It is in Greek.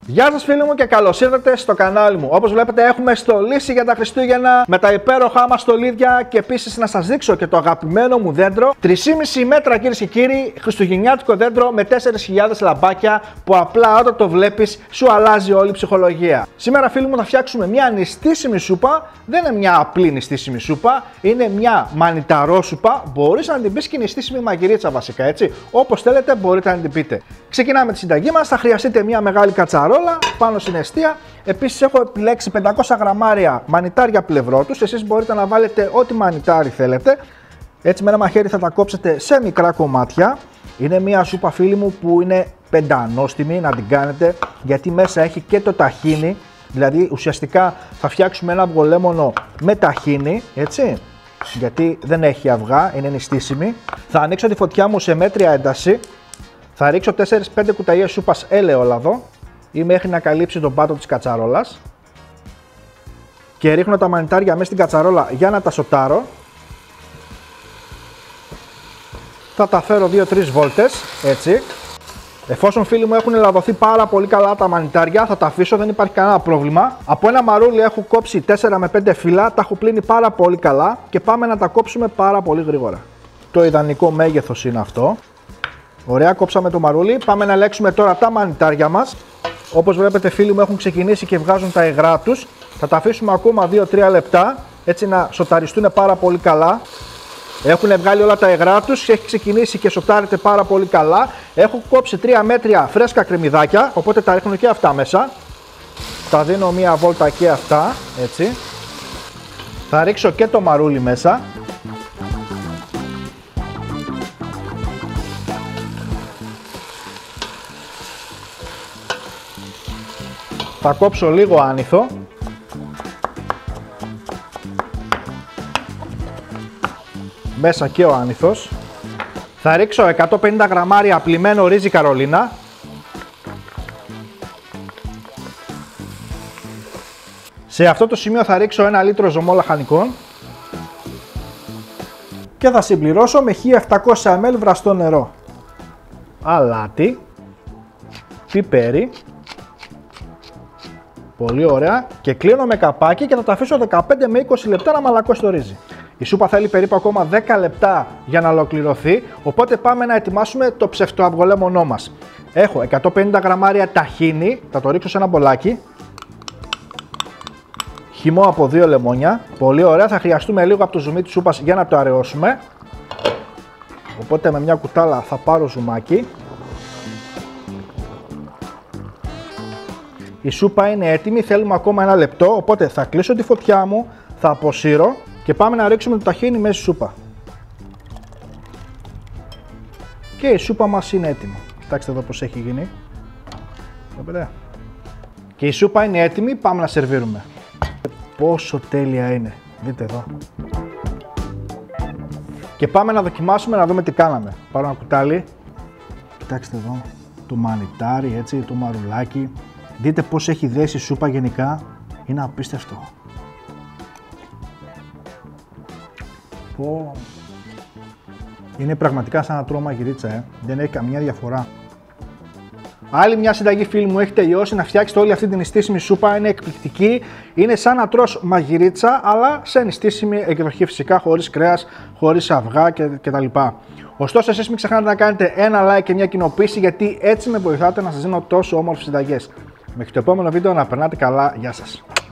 Γεια σας φίλοι μου και καλώς ήρθατε στο κανάλι μου. Όπως βλέπετε έχουμε στολίσει για τα Χριστούγεννα με τα υπέροχά μας στολίδια και επίσης να σας δείξω και το αγαπημένο μου δέντρο. 3,5 μέτρα κυρίες και κύριοι, χριστουγεννιάτικο δέντρο με 4.000 λαμπάκια που απλά όταν το βλέπεις σου αλλάζει όλη η ψυχολογία. Σήμερα φίλοι μου θα φτιάξουμε μια νηστίσιμη σούπα. Δεν είναι μια απλή νηστίσιμη σούπα, είναι μια μανιταρόσουπα. Μπορείς να την πεις και νηστίσιμη μαγειρίτσα βασικά, έτσι. Όπως θέλετε μπορείτε να την πείτε. Ξεκινάμε τη συνταγή μας. Θα χρειαστείτε μια μεγάλη κατσαρόλα πάνω στην εστία. Επίσης έχω επιλέξει 500 γραμμάρια μανιτάρια πλευρό τους. Εσείς μπορείτε να βάλετε ό,τι μανιτάρι θέλετε. Έτσι με ένα μαχαίρι θα τα κόψετε σε μικρά κομμάτια. Είναι μια σούπα φίλοι μου που είναι πεντανόστιμη να την κάνετε, γιατί μέσα έχει και το ταχίνι. Δηλαδή ουσιαστικά θα φτιάξουμε ένα αυγολέμονο με ταχίνι, έτσι, γιατί δεν έχει αυγά, είναι νηστίσιμη. Θα ανοίξω τη φωτιά μου σε μέτρια ένταση. Θα ρίξω 4-5 κουταλιές σούπας ελαιόλαδο ή μέχρι να καλύψει τον πάτο της κατσαρόλας. Και ρίχνω τα μανιτάρια μέσα στην κατσαρόλα για να τα σοτάρω. Θα τα φέρω 2-3 βόλτες, έτσι. Εφόσον φίλοι μου έχουν λαδωθεί πάρα πολύ καλά τα μανιτάρια, θα τα αφήσω, δεν υπάρχει κανένα πρόβλημα. Από ένα μαρούλι έχω κόψει 4 με 5 φύλλα, τα έχω πλύνει πάρα πολύ καλά και πάμε να τα κόψουμε πάρα πολύ γρήγορα. Το ιδανικό μέγεθος είναι αυτό. Ωραία, κόψαμε το μαρούλι. Πάμε να ελέγξουμε τώρα τα μανιτάρια μας. Όπως βλέπετε φίλοι μου έχουν ξεκινήσει και βγάζουν τα υγρά τους. Θα τα αφήσουμε ακόμα 2-3 λεπτά, έτσι να σοταριστούν πάρα πολύ καλά. Έχουν βγάλει όλα τα υγρά τους, έχει ξεκινήσει και σοτάρεται πάρα πολύ καλά. Έχω κόψει 3 μέτρια φρέσκα κρεμμυδάκια, οπότε τα ρίχνω και αυτά μέσα. Τα δίνω μία βόλτα και αυτά, έτσι. Θα ρίξω και το μαρούλι μέσα. Θα κόψω λίγο άνηθο. Μέσα και ο άνηθος. Θα ρίξω 150 γραμμάρια πλυμμένο ρύζι Καρολίνα. Σε αυτό το σημείο θα ρίξω 1 λίτρο ζωμό λαχανικών. Και θα συμπληρώσω με 1700 ml βραστό νερό. Αλάτι. Πιπέρι. Πολύ ωραία. Και κλείνω με καπάκι και θα το αφήσω 15 με 20 λεπτά να μαλακώσει το ρύζι. Η σούπα θέλει περίπου ακόμα 10 λεπτά για να ολοκληρωθεί, οπότε πάμε να ετοιμάσουμε το ψευτοαυγολέμονό μας. Έχω 150 γραμμάρια ταχίνι, θα το ρίξω σε ένα μπολάκι. Χυμό από 2 λεμόνια. Πολύ ωραία, θα χρειαστούμε λίγο από το ζουμί της σούπας για να το αραιώσουμε. Οπότε με μια κουτάλα θα πάρω ζουμάκι. Η σούπα είναι έτοιμη, θέλουμε ακόμα 1 λεπτό, οπότε θα κλείσω τη φωτιά μου, θα αποσύρω και πάμε να ρίξουμε το ταχίνι μέσα στη σούπα. Και η σούπα μας είναι έτοιμη. Κοιτάξτε εδώ πως έχει γίνει. Και η σούπα είναι έτοιμη, πάμε να σερβίρουμε. Πόσο τέλεια είναι, δείτε εδώ. Και πάμε να δοκιμάσουμε να δούμε τι κάναμε. Πάρω ένα κουτάλι. Κοιτάξτε εδώ το μανιτάρι, έτσι, το μαρουλάκι. Δείτε πως έχει δέσει η σούπα γενικά, είναι απίστευτο. Είναι πραγματικά σαν να τρώω μαγειρίτσα, δεν έχει καμιά διαφορά. Άλλη μια συνταγή φίλοι μου έχει τελειώσει, να φτιάξετε όλη αυτή την νηστίσιμη σούπα, είναι εκπληκτική. Είναι σαν να τρως μαγειρίτσα, αλλά σε νηστίσιμη εκδοχή φυσικά, χωρίς κρέας, χωρίς αυγά κτλ. Ωστόσο εσείς μην ξεχνάτε να κάνετε ένα like και μια κοινοποίηση, γιατί έτσι με βοηθάτε να σας δίνω τόσο όμορφες συνταγές. Μέχρι το επόμενο βίντεο να περνάτε καλά, γεια σας.